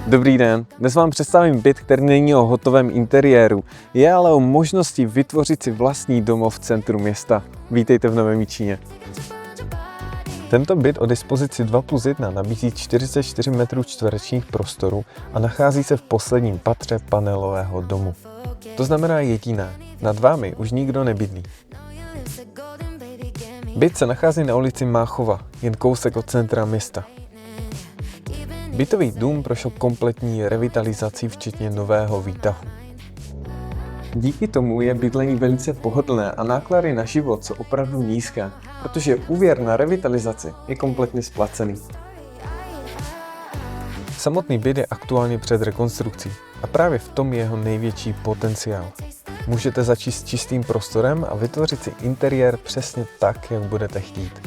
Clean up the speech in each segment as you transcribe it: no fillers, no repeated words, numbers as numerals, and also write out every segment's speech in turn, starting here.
Dobrý den, dnes vám představím byt, který není o hotovém interiéru, je ale o možnosti vytvořit si vlastní domov v centru města. Vítejte v Novém Jičíně. Tento byt o dispozici 2+1 nabízí 44 m2 prostoru a nachází se v posledním patře panelového domu. To znamená jediné, nad vámi už nikdo nebydlí. Byt se nachází na ulici Máchova, jen kousek od centra města. Bytový dům prošel kompletní revitalizací včetně nového výtahu. Díky tomu je bydlení velice pohodlné a náklady na život jsou opravdu nízké, protože úvěr na revitalizaci je kompletně splacený. Samotný byt je aktuálně před rekonstrukcí a právě v tom je jeho největší potenciál. Můžete začít s čistým prostorem a vytvořit si interiér přesně tak, jak budete chtít.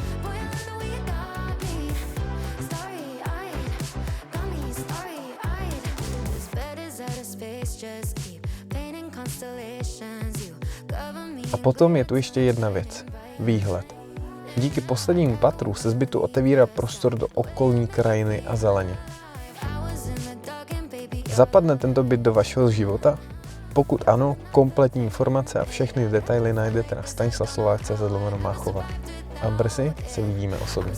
A potom je tu ještě jedna věc. Výhled. Díky poslednímu patru se z bytu otevírá prostor do okolní krajiny a zeleně. Zapadne tento byt do vašeho života? Pokud ano, kompletní informace a všechny detaily najdete na stanislavslovák.cz/Máchova. A brzy se vidíme osobně.